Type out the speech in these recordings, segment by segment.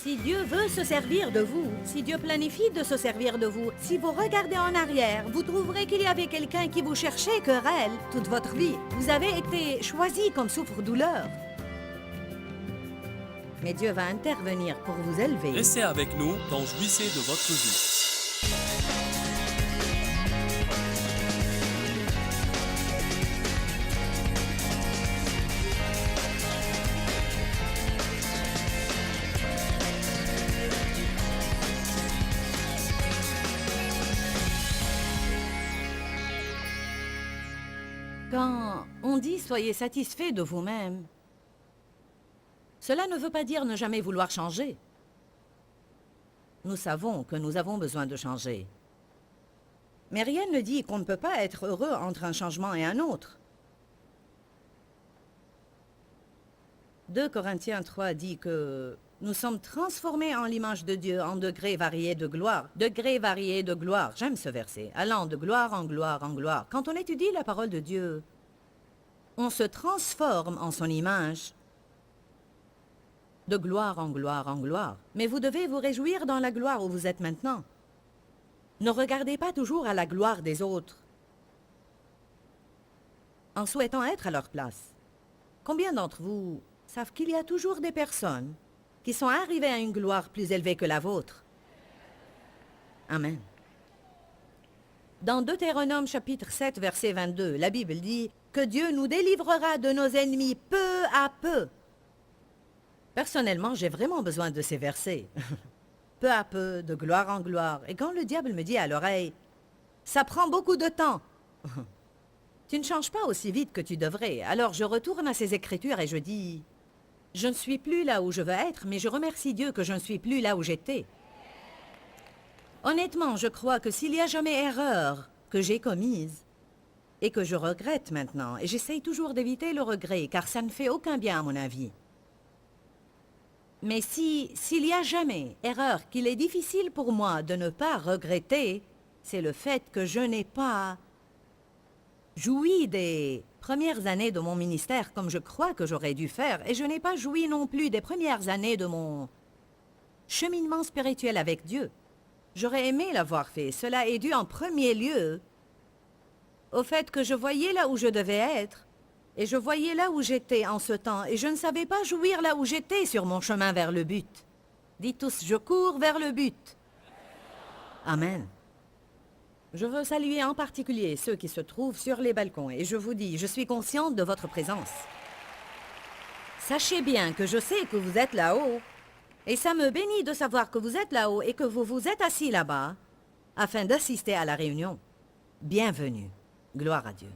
Si Dieu veut se servir de vous, si Dieu planifie de se servir de vous, si vous regardez en arrière, vous trouverez qu'il y avait quelqu'un qui vous cherchait querelle toute votre vie. Vous avez été choisi comme souffre-douleur. Mais Dieu va intervenir pour vous élever. Restez avec nous dans Jouissez de votre vie. Quand on dit « soyez satisfait de vous-même », cela ne veut pas dire ne jamais vouloir changer. Nous savons que nous avons besoin de changer. Mais rien ne dit qu'on ne peut pas être heureux entre un changement et un autre. 2 Corinthiens 3 dit que nous sommes transformés en l'image de Dieu en degrés variés de gloire. Degrés variés de gloire. J'aime ce verset. Allant de gloire en gloire en gloire. Quand on étudie la parole de Dieu, on se transforme en son image de gloire en gloire en gloire. Mais vous devez vous réjouir dans la gloire où vous êtes maintenant. Ne regardez pas toujours à la gloire des autres en souhaitant être à leur place. Combien d'entre vous savent qu'il y a toujours des personnes qui sont arrivées à une gloire plus élevée que la vôtre? Amen. Dans Deutéronome chapitre 7, verset 22, la Bible dit que Dieu nous délivrera de nos ennemis peu à peu. Personnellement, j'ai vraiment besoin de ces versets. Peu à peu, de gloire en gloire. Et quand le diable me dit à l'oreille, « Ça prend beaucoup de temps. » Tu ne changes pas aussi vite que tu devrais. Alors je retourne à ces Écritures et je dis, « Je ne suis plus là où je veux être, mais je remercie Dieu que je ne suis plus là où j'étais. » Honnêtement, je crois que s'il y a jamais erreur que j'ai commise et que je regrette maintenant, et j'essaye toujours d'éviter le regret, car ça ne fait aucun bien à mon avis. Mais s'il y a jamais erreur qu'il est difficile pour moi de ne pas regretter, c'est le fait que je n'ai pas joui des premières années de mon ministère comme je crois que j'aurais dû faire, et je n'ai pas joui non plus des premières années de mon cheminement spirituel avec Dieu. J'aurais aimé l'avoir fait. Cela est dû en premier lieu au fait que je voyais là où je devais être, et je voyais là où j'étais en ce temps, et je ne savais pas jouir là où j'étais sur mon chemin vers le but. Dites tous, je cours vers le but. Amen. Je veux saluer en particulier ceux qui se trouvent sur les balcons, et je vous dis, je suis consciente de votre présence. Sachez bien que je sais que vous êtes là-haut, et ça me bénit de savoir que vous êtes là-haut et que vous vous êtes assis là-bas, afin d'assister à la réunion. Bienvenue. Gloire à Dieu.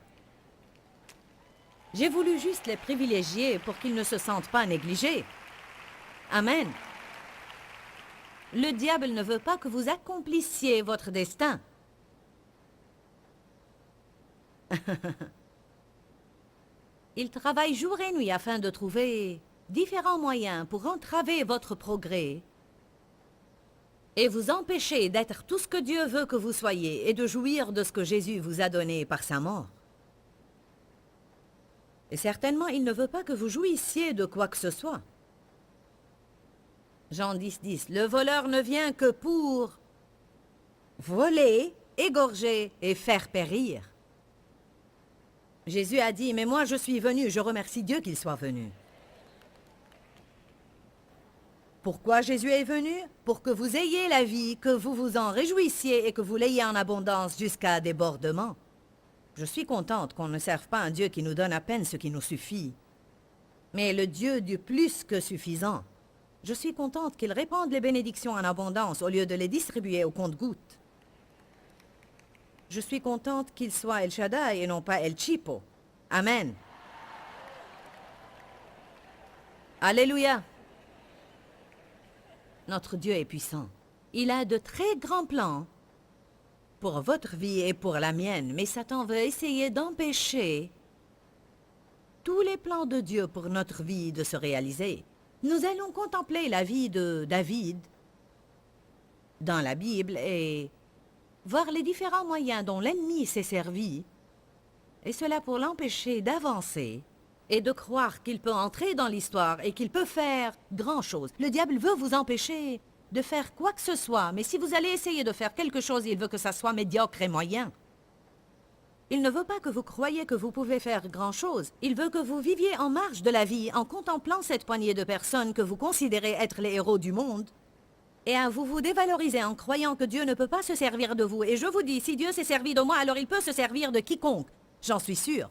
J'ai voulu juste les privilégier pour qu'ils ne se sentent pas négligés. Amen. Le diable ne veut pas que vous accomplissiez votre destin. Il travaille jour et nuit afin de trouver différents moyens pour entraver votre progrès et vous empêcher d'être tout ce que Dieu veut que vous soyez et de jouir de ce que Jésus vous a donné par sa mort. Et certainement, il ne veut pas que vous jouissiez de quoi que ce soit. Jean 10, 10. Le voleur ne vient que pour voler, égorger et faire périr. Jésus a dit, mais moi je suis venu, je remercie Dieu qu'il soit venu. Pourquoi Jésus est venu? Pour que vous ayez la vie, que vous vous en réjouissiez et que vous l'ayez en abondance jusqu'à débordement. Je suis contente qu'on ne serve pas un Dieu qui nous donne à peine ce qui nous suffit, mais le Dieu du plus que suffisant. Je suis contente qu'il répande les bénédictions en abondance au lieu de les distribuer au compte-gouttes. Je suis contente qu'il soit El Shaddai et non pas El Chipo. Amen. Alléluia. Notre Dieu est puissant. Il a de très grands plans pour votre vie et pour la mienne, mais Satan veut essayer d'empêcher tous les plans de Dieu pour notre vie de se réaliser. Nous allons contempler la vie de David dans la Bible et voir les différents moyens dont l'ennemi s'est servi, et cela pour l'empêcher d'avancer et de croire qu'il peut entrer dans l'histoire et qu'il peut faire grand-chose. Le diable veut vous empêcher de faire quoi que ce soit, mais si vous allez essayer de faire quelque chose, il veut que ça soit médiocre et moyen. Il ne veut pas que vous croyiez que vous pouvez faire grand-chose. Il veut que vous viviez en marge de la vie en contemplant cette poignée de personnes que vous considérez être les héros du monde. Et à vous dévalorisez en croyant que Dieu ne peut pas se servir de vous. Et je vous dis, si Dieu s'est servi de moi, alors il peut se servir de quiconque. J'en suis sûre.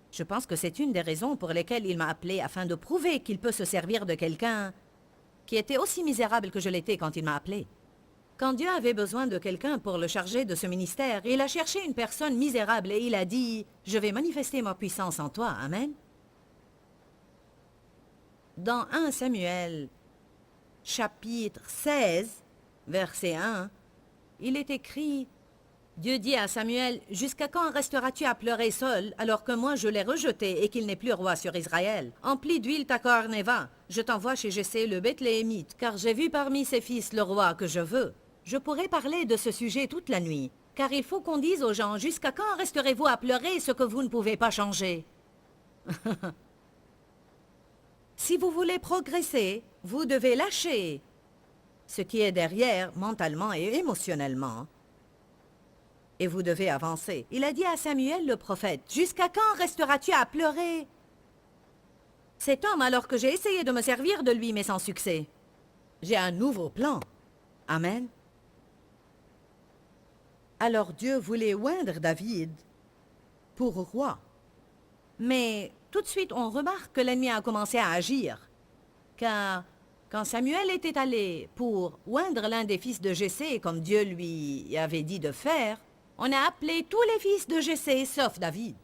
Je pense que c'est une des raisons pour lesquelles il m'a appelé afin de prouver qu'il peut se servir de quelqu'un qui était aussi misérable que je l'étais quand il m'a appelé. Quand Dieu avait besoin de quelqu'un pour le charger de ce ministère, il a cherché une personne misérable et il a dit « Je vais manifester ma puissance en toi. » Amen. Dans 1 Samuel, chapitre 16, verset 1, il est écrit « Dieu dit à Samuel, « Jusqu'à quand resteras-tu à pleurer seul, alors que moi je l'ai rejeté et qu'il n'est plus roi sur Israël? Emplis d'huile ta corne et va. Je t'envoie chez Jessé le Bethléemite, car j'ai vu parmi ses fils le roi que je veux. » Je pourrais parler de ce sujet toute la nuit, car il faut qu'on dise aux gens, « Jusqu'à quand resterez-vous à pleurer ce que vous ne pouvez pas changer? » Si vous voulez progresser, vous devez lâcher ce qui est derrière mentalement et émotionnellement. Et vous devez avancer. Il a dit à Samuel le prophète, « Jusqu'à quand resteras-tu à pleurer? » Cet homme, alors que j'ai essayé de me servir de lui, mais sans succès. J'ai un nouveau plan. Amen. Alors Dieu voulait oindre David pour roi. Mais tout de suite, on remarque que l'ennemi a commencé à agir. Car quand Samuel était allé pour oindre l'un des fils de Jessé, comme Dieu lui avait dit de faire, on a appelé tous les fils de Jessé, sauf David.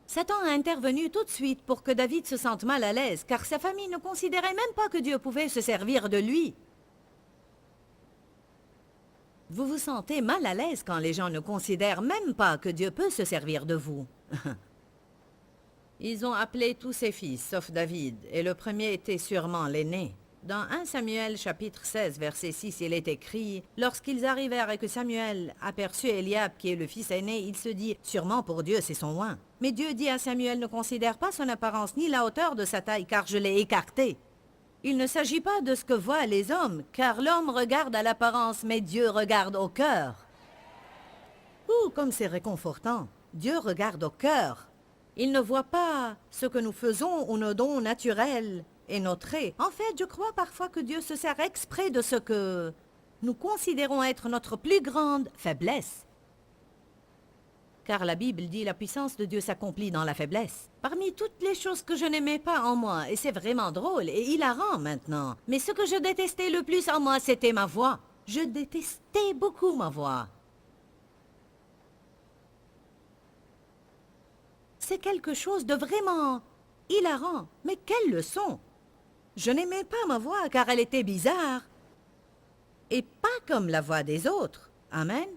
Satan a intervenu tout de suite pour que David se sente mal à l'aise, car sa famille ne considérait même pas que Dieu pouvait se servir de lui. Vous vous sentez mal à l'aise quand les gens ne considèrent même pas que Dieu peut se servir de vous. Ils ont appelé tous ses fils, sauf David, et le premier était sûrement l'aîné. Dans 1 Samuel chapitre 16, verset 6, il est écrit « Lorsqu'ils arrivèrent et que Samuel aperçut Eliab, qui est le fils aîné, il se dit « Sûrement pour Dieu, c'est son oint. » Mais Dieu dit à Samuel « Ne considère pas son apparence ni la hauteur de sa taille, car je l'ai écarté. » Il ne s'agit pas de ce que voient les hommes, car l'homme regarde à l'apparence, mais Dieu regarde au cœur. Ouh, comme c'est réconfortant. Dieu regarde au cœur. Il ne voit pas ce que nous faisons ou nos dons naturels et nos traits. En fait, je crois parfois que Dieu se sert exprès de ce que nous considérons être notre plus grande faiblesse. Car la Bible dit la puissance de Dieu s'accomplit dans la faiblesse. Parmi toutes les choses que je n'aimais pas en moi, et c'est vraiment drôle et hilarant maintenant, mais ce que je détestais le plus en moi, c'était ma voix. Je détestais beaucoup ma voix. C'est quelque chose de vraiment hilarant. Mais quelle leçon! Je n'aimais pas ma voix car elle était bizarre. Et pas comme la voix des autres. Amen.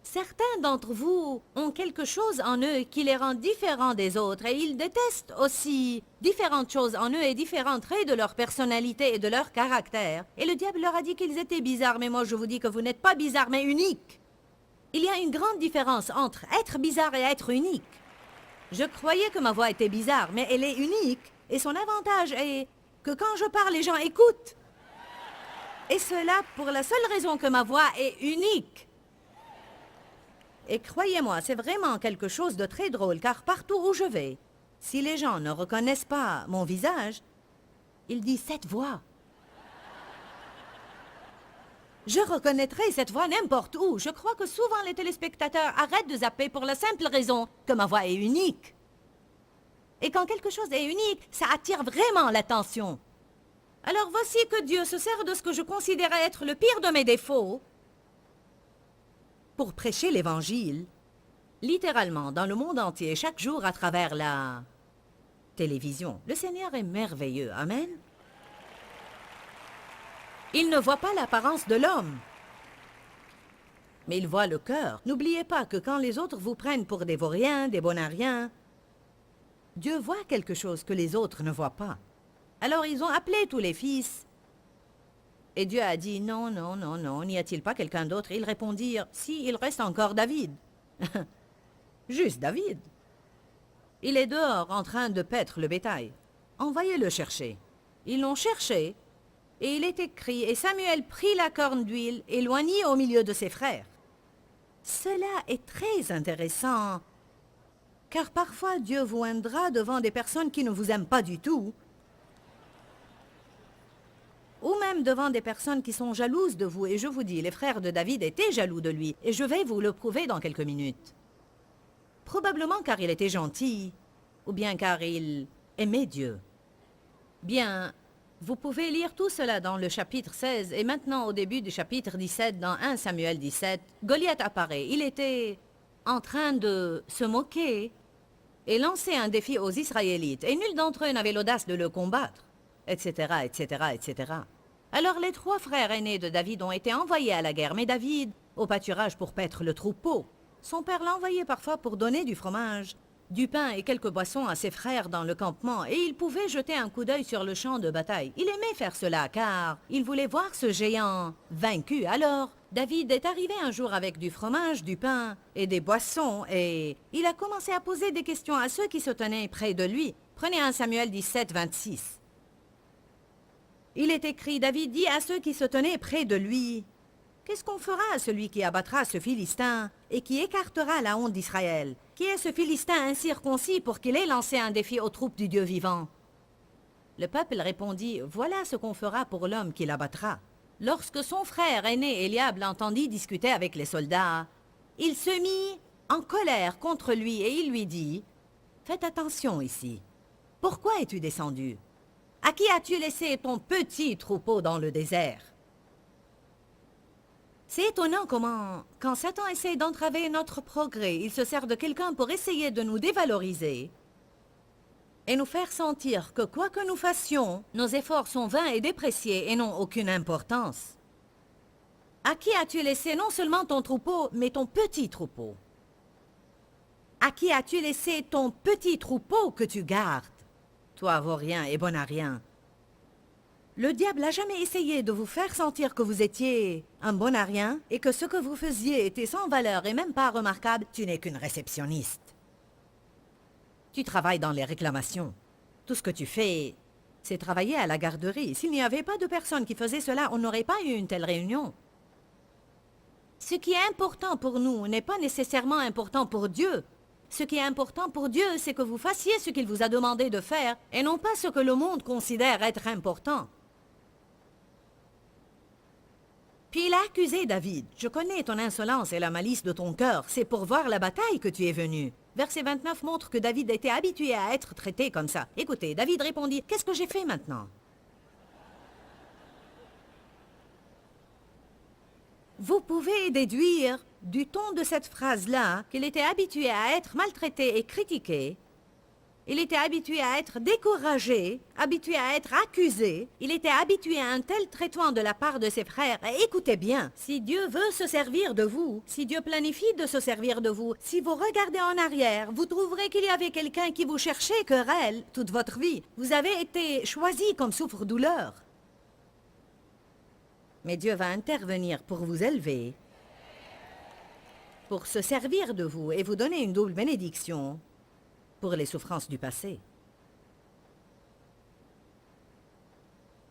Certains d'entre vous ont quelque chose en eux qui les rend différents des autres et ils détestent aussi différentes choses en eux et différents traits de leur personnalité et de leur caractère. Et le diable leur a dit qu'ils étaient bizarres, mais moi je vous dis que vous n'êtes pas bizarres mais uniques. Il y a une grande différence entre être bizarre et être unique. Je croyais que ma voix était bizarre, mais elle est unique et son avantage est que quand je parle, les gens écoutent. Et cela pour la seule raison que ma voix est unique. Et croyez-moi, c'est vraiment quelque chose de très drôle, car partout où je vais, si les gens ne reconnaissent pas mon visage, ils disent « cette voix ». Je reconnaîtrai cette voix n'importe où. Je crois que souvent les téléspectateurs arrêtent de zapper pour la simple raison que ma voix est unique. Et quand quelque chose est unique, ça attire vraiment l'attention. Alors voici que Dieu se sert de ce que je considérais être le pire de mes défauts pour prêcher l'Évangile, littéralement dans le monde entier, chaque jour à travers la télévision. Le Seigneur est merveilleux. Amen. Il ne voit pas l'apparence de l'homme, mais il voit le cœur. N'oubliez pas que quand les autres vous prennent pour des vauriens, des bonariens, Dieu voit quelque chose que les autres ne voient pas. Alors ils ont appelé tous les fils. Et Dieu a dit, non, non, non, non, n'y a-t-il pas quelqu'un d'autre? Ils répondirent, si, il reste encore David. Juste David. Il est dehors en train de paître le bétail. Envoyez le chercher. » Ils l'ont cherché, et il est écrit, « Et Samuel prit la corne d'huile et l'oignit au milieu de ses frères. » Cela est très intéressant, car parfois Dieu vous oindra devant des personnes qui ne vous aiment pas du tout, ou même devant des personnes qui sont jalouses de vous. Et je vous dis, les frères de David étaient jaloux de lui, et je vais vous le prouver dans quelques minutes. Probablement car il était gentil, ou bien car il aimait Dieu. Bien, vous pouvez lire tout cela dans le chapitre 16, et maintenant au début du chapitre 17, dans 1 Samuel 17, Goliath apparaît. Il était en train de se moquer et lancer un défi aux Israélites, et nul d'entre eux n'avait l'audace de le combattre, etc., etc., etc. Alors les 3 frères aînés de David ont été envoyés à la guerre, mais David, au pâturage pour paître le troupeau. Son père l'envoyait parfois pour donner du fromage, du pain et quelques boissons à ses frères dans le campement, et il pouvait jeter un coup d'œil sur le champ de bataille. Il aimait faire cela, car il voulait voir ce géant vaincu. Alors, David est arrivé un jour avec du fromage, du pain et des boissons, et il a commencé à poser des questions à ceux qui se tenaient près de lui. Prenez 1 Samuel 17, 26. Il est écrit, David dit à ceux qui se tenaient près de lui, « Qu'est-ce qu'on fera à celui qui abattra ce Philistin et qui écartera la honte d'Israël? Qui est ce Philistin incirconcis pour qu'il ait lancé un défi aux troupes du Dieu vivant? » Le peuple répondit, « Voilà ce qu'on fera pour l'homme qui l'abattra. » Lorsque son frère aîné Eliab l'entendit discuter avec les soldats, il se mit en colère contre lui et il lui dit, « Faites attention ici. Pourquoi es-tu descendu? À qui as-tu laissé ton petit troupeau dans le désert? » C'est étonnant comment, quand Satan essaie d'entraver notre progrès, il se sert de quelqu'un pour essayer de nous dévaloriser et nous faire sentir que quoi que nous fassions, nos efforts sont vains et dépréciés et n'ont aucune importance. À qui as-tu laissé non seulement ton troupeau, mais ton petit troupeau? À qui as-tu laissé ton petit troupeau que tu gardes? Toi, vaurien et bon à rien. Le diable n'a jamais essayé de vous faire sentir que vous étiez un bon à rien et que ce que vous faisiez était sans valeur et même pas remarquable. Tu n'es qu'une réceptionniste. Tu travailles dans les réclamations. Tout ce que tu fais, c'est travailler à la garderie. S'il n'y avait pas de personnes qui faisaient cela, on n'aurait pas eu une telle réunion. Ce qui est important pour nous n'est pas nécessairement important pour Dieu. Ce qui est important pour Dieu, c'est que vous fassiez ce qu'il vous a demandé de faire et non pas ce que le monde considère être important. Puis il a accusé David. « Je connais ton insolence et la malice de ton cœur. C'est pour voir la bataille que tu es venu. » Verset 29 montre que David était habitué à être traité comme ça. Écoutez, David répondit, « Qu'est-ce que j'ai fait maintenant? » Vous pouvez déduire du ton de cette phrase-là qu'il était habitué à être maltraité et critiqué. Il était habitué à être découragé, habitué à être accusé. Il était habitué à un tel traitement de la part de ses frères. Et écoutez bien, si Dieu veut se servir de vous, si Dieu planifie de se servir de vous, si vous regardez en arrière, vous trouverez qu'il y avait quelqu'un qui vous cherchait querelle toute votre vie. Vous avez été choisi comme souffre-douleur. Mais Dieu va intervenir pour vous élever, pour se servir de vous et vous donner une double bénédiction pour les souffrances du passé.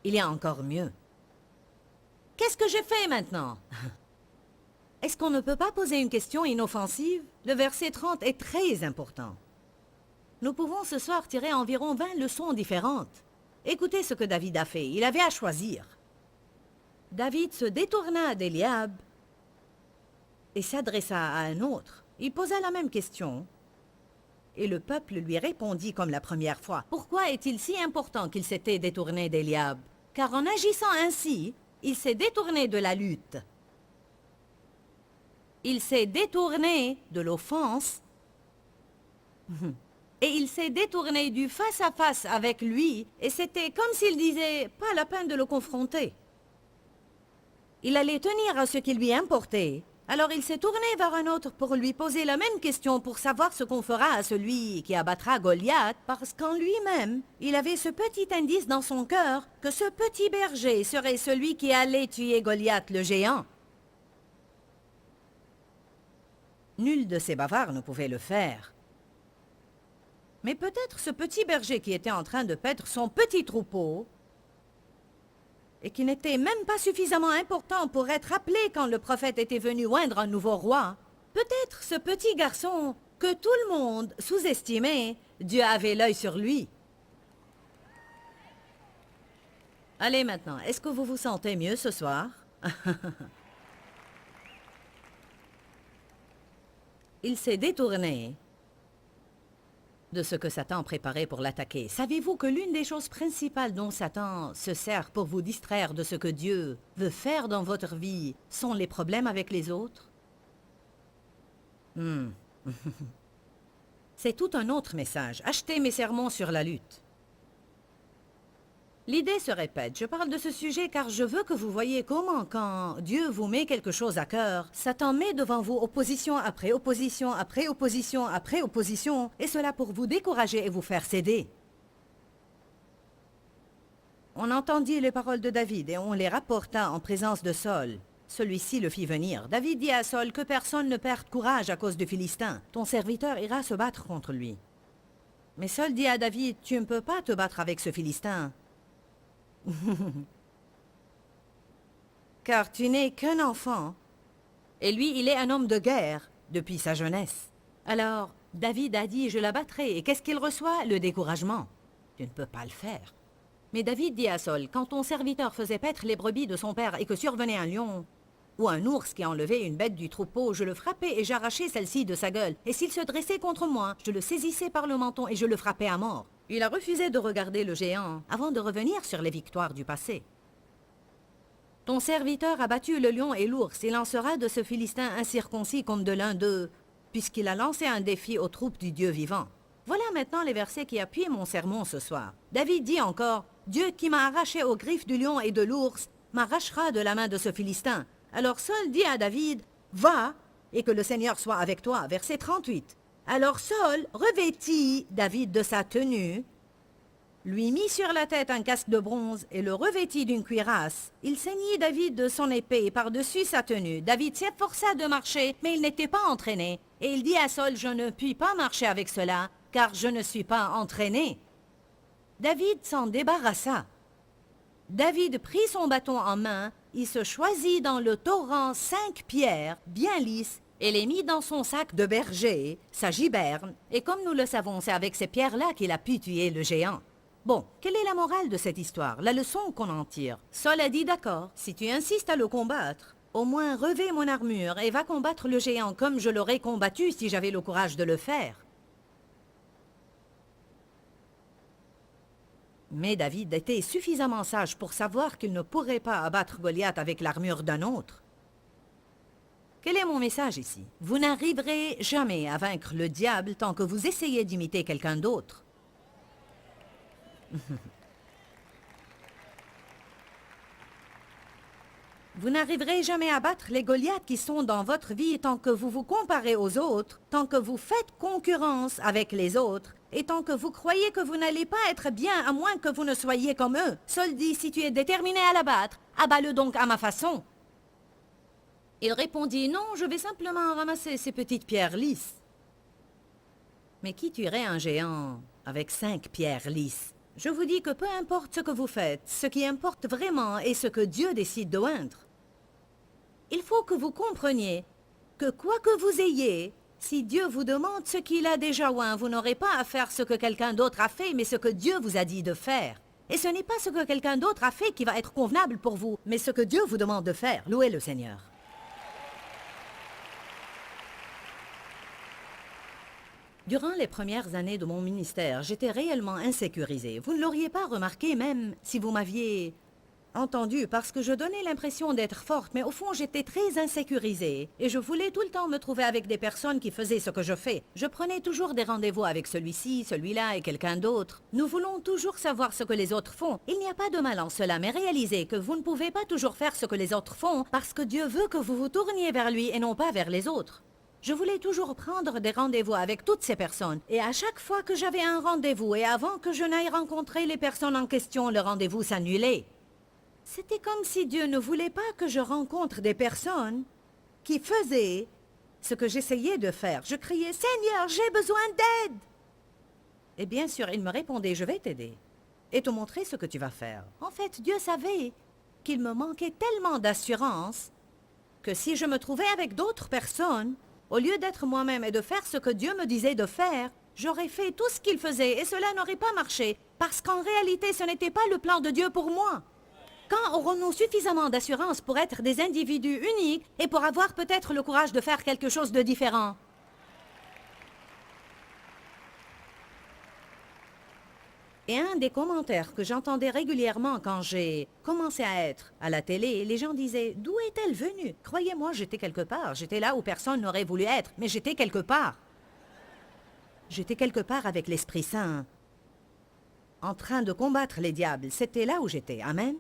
Il y a encore mieux. Qu'est-ce que j'ai fait maintenant? Est-ce qu'on ne peut pas poser une question inoffensive? Le verset 30 est très important. Nous pouvons ce soir tirer environ 20 leçons différentes. Écoutez ce que David a fait. Il avait à choisir. David se détourna d'Eliab et s'adressa à un autre. Il posa la même question. Et le peuple lui répondit comme la première fois. Pourquoi est-il si important qu'il s'était détourné d'Eliab? Car en agissant ainsi, il s'est détourné de la lutte. Il s'est détourné de l'offense. Et il s'est détourné du face-à-face avec lui. Et c'était comme s'il disait, pas la peine de le confronter. Il allait tenir à ce qui lui importait. Alors il s'est tourné vers un autre pour lui poser la même question pour savoir ce qu'on fera à celui qui abattra Goliath, parce qu'en lui-même, il avait ce petit indice dans son cœur que ce petit berger serait celui qui allait tuer Goliath le géant. Nul de ces bavards ne pouvait le faire. Mais peut-être ce petit berger qui était en train de paître son petit troupeau et qui n'était même pas suffisamment important pour être appelé quand le prophète était venu oindre un nouveau roi. Peut-être ce petit garçon que tout le monde sous-estimait, Dieu avait l'œil sur lui. Allez maintenant, est-ce que vous vous sentez mieux ce soir? Il s'est détourné de ce que Satan préparait pour l'attaquer. Savez-vous que l'une des choses principales dont Satan se sert pour vous distraire de ce que Dieu veut faire dans votre vie sont les problèmes avec les autres? C'est tout un autre message. Achetez mes sermons sur la lutte. L'idée se répète. Je parle de ce sujet car je veux que vous voyez comment, quand Dieu vous met quelque chose à cœur, Satan met devant vous opposition après opposition, après opposition, après opposition, et cela pour vous décourager et vous faire céder. On entendit les paroles de David et on les rapporta en présence de Saul. Celui-ci le fit venir. David dit à Saul que personne ne perde courage à cause du Philistin. Ton serviteur ira se battre contre lui. Mais Saul dit à David, tu ne peux pas te battre avec ce Philistin. Car tu n'es qu'un enfant, et lui, il est un homme de guerre depuis sa jeunesse. Alors, David a dit, je la battrai, et qu'est-ce qu'il reçoit? Le découragement. Tu ne peux pas le faire. Mais David dit à Saul, quand ton serviteur faisait paître les brebis de son père et que survenait un lion ou un ours qui enlevait une bête du troupeau, je le frappais et j'arrachais celle-ci de sa gueule. Et s'il se dressait contre moi, je le saisissais par le menton et je le frappais à mort. Il a refusé de regarder le géant avant de revenir sur les victoires du passé. Ton serviteur a battu le lion et l'ours. Il en sera de ce Philistin incirconcis comme de l'un d'eux, puisqu'il a lancé un défi aux troupes du Dieu vivant. Voilà maintenant les versets qui appuient mon sermon ce soir. David dit encore, « Dieu qui m'a arraché aux griffes du lion et de l'ours, m'arrachera de la main de ce Philistin. » Alors Saul dit à David, « Va, et que le Seigneur soit avec toi. » Verset 38. Alors Saul revêtit David de sa tenue, lui mit sur la tête un casque de bronze et le revêtit d'une cuirasse. Il ceignit David de son épée par-dessus sa tenue. David s'efforça de marcher, mais il n'était pas entraîné. Et il dit à Saul, « Je ne puis pas marcher avec cela, car je ne suis pas entraîné. » David s'en débarrassa. David prit son bâton en main, il se choisit dans le torrent 5 pierres, bien lisses, et les mit dans son sac de berger, sa giberne, et comme nous le savons, c'est avec ces pierres-là qu'il a pu tuer le géant. Bon, quelle est la morale de cette histoire, la leçon qu'on en tire? Saul a dit, d'accord, si tu insistes à le combattre, au moins revêt mon armure et va combattre le géant comme je l'aurais combattu si j'avais le courage de le faire. Mais David était suffisamment sage pour savoir qu'il ne pourrait pas abattre Goliath avec l'armure d'un autre. Quel est mon message ici? Vous n'arriverez jamais à vaincre le diable tant que vous essayez d'imiter quelqu'un d'autre. Vous n'arriverez jamais à battre les Goliaths qui sont dans votre vie tant que vous vous comparez aux autres, tant que vous faites concurrence avec les autres, et tant que vous croyez que vous n'allez pas être bien à moins que vous ne soyez comme eux. Saul dit, si tu es déterminé à l'abattre, abats-le donc à ma façon. Il répondit, non, je vais simplement ramasser ces petites pierres lisses. Mais qui tuerait un géant avec 5 pierres lisses? Je vous dis que peu importe ce que vous faites, ce qui importe vraiment est ce que Dieu décide de oindre. Il faut que vous compreniez que quoi que vous ayez, si Dieu vous demande ce qu'il a déjà oint, vous n'aurez pas à faire ce que quelqu'un d'autre a fait, mais ce que Dieu vous a dit de faire. Et ce n'est pas ce que quelqu'un d'autre a fait qui va être convenable pour vous, mais ce que Dieu vous demande de faire. Louez le Seigneur. Durant les premières années de mon ministère, j'étais réellement insécurisée. Vous ne l'auriez pas remarqué même si vous m'aviez entendu, parce que je donnais l'impression d'être forte, mais au fond j'étais très insécurisée. Et je voulais tout le temps me trouver avec des personnes qui faisaient ce que je fais. Je prenais toujours des rendez-vous avec celui-ci, celui-là et quelqu'un d'autre. Nous voulons toujours savoir ce que les autres font. Il n'y a pas de mal en cela, mais réalisez que vous ne pouvez pas toujours faire ce que les autres font, parce que Dieu veut que vous vous tourniez vers lui et non pas vers les autres. Je voulais toujours prendre des rendez-vous avec toutes ces personnes. Et à chaque fois que j'avais un rendez-vous et avant que je n'aille rencontrer les personnes en question, le rendez-vous s'annulait. C'était comme si Dieu ne voulait pas que je rencontre des personnes qui faisaient ce que j'essayais de faire. Je criais « Seigneur, j'ai besoin d'aide !» Et bien sûr, il me répondait, je vais t'aider et te montrer ce que tu vas faire. En fait, Dieu savait qu'il me manquait tellement d'assurance que si je me trouvais avec d'autres personnes, au lieu d'être moi-même et de faire ce que Dieu me disait de faire, j'aurais fait tout ce qu'il faisait et cela n'aurait pas marché, parce qu'en réalité, ce n'était pas le plan de Dieu pour moi. Quand aurons-nous suffisamment d'assurance pour être des individus uniques et pour avoir peut-être le courage de faire quelque chose de différent? Et un des commentaires que j'entendais régulièrement quand j'ai commencé à être à la télé, les gens disaient « D'où est-elle venue ?» Croyez-moi, j'étais quelque part. J'étais là où personne n'aurait voulu être, mais j'étais quelque part. J'étais quelque part avec l'Esprit Saint, en train de combattre les diables. C'était là où j'étais. Amen.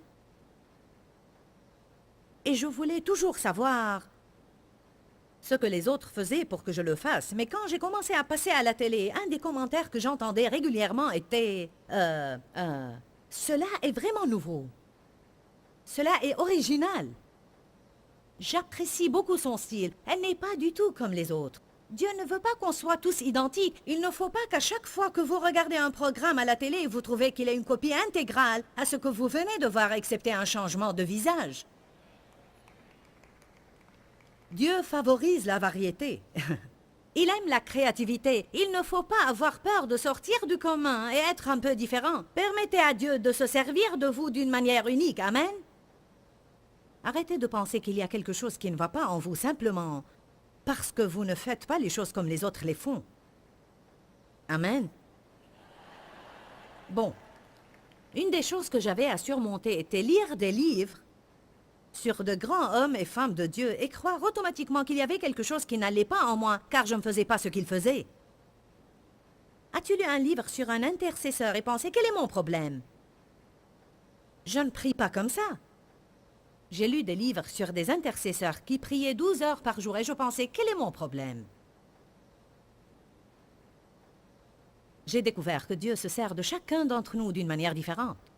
Et je voulais toujours savoir ce que les autres faisaient pour que je le fasse. Mais quand j'ai commencé à passer à la télé, un des commentaires que j'entendais régulièrement était « Cela est vraiment nouveau. Cela est original. J'apprécie beaucoup son style. Elle n'est pas du tout comme les autres. Dieu ne veut pas qu'on soit tous identiques. Il ne faut pas qu'à chaque fois que vous regardez un programme à la télé, vous trouvez qu'il est une copie intégrale à ce que vous venez de voir, excepté un changement de visage. Dieu favorise la variété. Il aime la créativité. Il ne faut pas avoir peur de sortir du commun et être un peu différent. Permettez à Dieu de se servir de vous d'une manière unique. Amen. Arrêtez de penser qu'il y a quelque chose qui ne va pas en vous simplement parce que vous ne faites pas les choses comme les autres les font. Amen. Bon. Une des choses que j'avais à surmonter était lire des livres sur de grands hommes et femmes de Dieu et croire automatiquement qu'il y avait quelque chose qui n'allait pas en moi, car je ne faisais pas ce qu'ils faisaient. As-tu lu un livre sur un intercesseur et pensé quel est mon problème? Je ne prie pas comme ça. J'ai lu des livres sur des intercesseurs qui priaient 12 heures par jour et je pensais quel est mon problème? J'ai découvert que Dieu se sert de chacun d'entre nous d'une manière différente.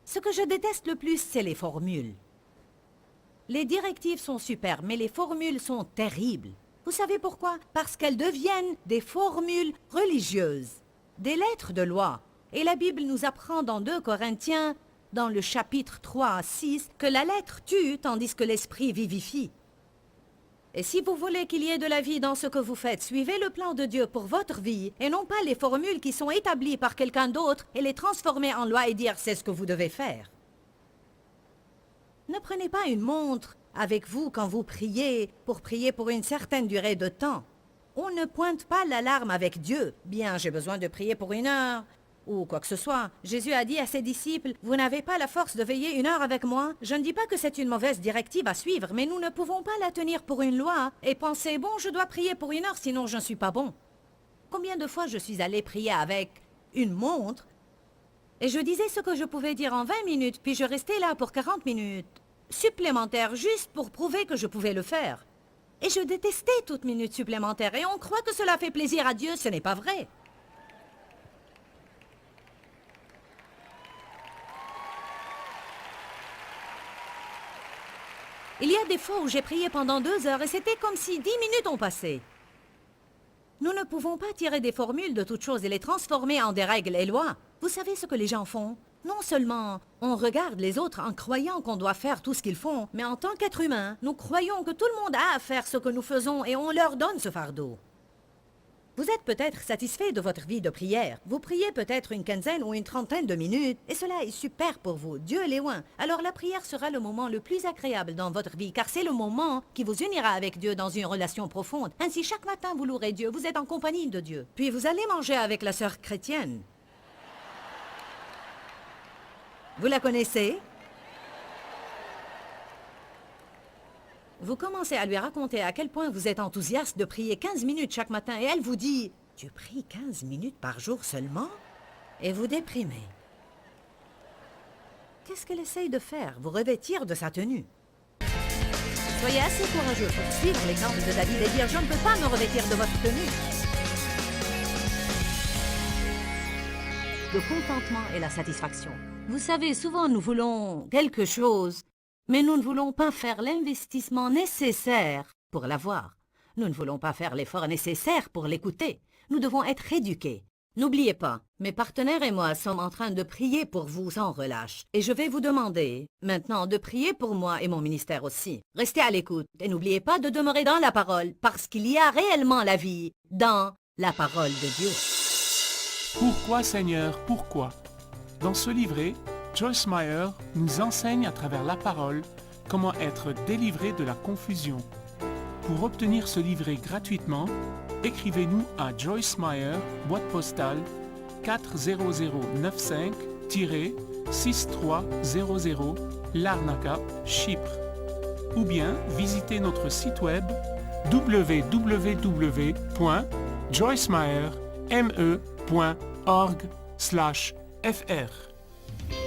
Ce que je déteste le plus, c'est les formules. Les directives sont super, mais les formules sont terribles. Vous savez pourquoi? Parce qu'elles deviennent des formules religieuses, des lettres de loi. Et la Bible nous apprend dans 2 Corinthiens, dans le chapitre 3 à 6, que la lettre tue tandis que l'esprit vivifie. Et si vous voulez qu'il y ait de la vie dans ce que vous faites, suivez le plan de Dieu pour votre vie et non pas les formules qui sont établies par quelqu'un d'autre et les transformer en loi et dire c'est ce que vous devez faire. Ne prenez pas une montre avec vous quand vous priez pour une certaine durée de temps. On ne pointe pas l'alarme avec Dieu. Bien, j'ai besoin de prier pour 1 heure, ou quoi que ce soit. Jésus a dit à ses disciples, « Vous n'avez pas la force de veiller 1 heure avec moi ?» Je ne dis pas que c'est une mauvaise directive à suivre, mais nous ne pouvons pas la tenir pour une loi et penser, « Bon, je dois prier pour 1 heure, sinon je ne suis pas bon. » Combien de fois je suis allée prier avec une montre et je disais ce que je pouvais dire en 20 minutes, puis je restais là pour 40 minutes supplémentaires juste pour prouver que je pouvais le faire. Et je détestais toute minute supplémentaire et on croit que cela fait plaisir à Dieu, ce n'est pas vrai. Il y a des fois où j'ai prié pendant 2 heures et c'était comme si 10 minutes ont passé. Nous ne pouvons pas tirer des formules de toutes choses et les transformer en des règles et lois. Vous savez ce que les gens font? Non seulement on regarde les autres en croyant qu'on doit faire tout ce qu'ils font, mais en tant qu'être humain, nous croyons que tout le monde a à faire ce que nous faisons et on leur donne ce fardeau. Vous êtes peut-être satisfait de votre vie de prière. Vous priez peut-être une quinzaine ou une trentaine de minutes, et cela est super pour vous. Dieu l'est loin. Alors la prière sera le moment le plus agréable dans votre vie, car c'est le moment qui vous unira avec Dieu dans une relation profonde. Ainsi, chaque matin, vous louerez Dieu, vous êtes en compagnie de Dieu. Puis vous allez manger avec la sœur chrétienne. Vous la connaissez? Vous commencez à lui raconter à quel point vous êtes enthousiaste de prier 15 minutes chaque matin et elle vous dit « Tu pries 15 minutes par jour seulement ?» et vous déprimez. Qu'est-ce qu'elle essaye de faire? Vous revêtir de sa tenue. Soyez assez courageux pour suivre l'exemple de David et dire « Je ne peux pas me revêtir de votre tenue. » Le contentement et la satisfaction. Vous savez, souvent nous voulons quelque chose, mais nous ne voulons pas faire l'investissement nécessaire pour l'avoir. Nous ne voulons pas faire l'effort nécessaire pour l'écouter. Nous devons être éduqués. N'oubliez pas, mes partenaires et moi sommes en train de prier pour vous sans relâche. Et je vais vous demander maintenant de prier pour moi et mon ministère aussi. Restez à l'écoute et n'oubliez pas de demeurer dans la parole parce qu'il y a réellement la vie dans la parole de Dieu. Pourquoi Seigneur, pourquoi? Dans ce livret, Joyce Meyer nous enseigne à travers la parole comment être délivré de la confusion. Pour obtenir ce livret gratuitement, écrivez-nous à Joyce Meyer, boîte postale 40095-6300 Larnaca, Chypre. Ou bien visitez notre site web www.joycemeyer.org/fr.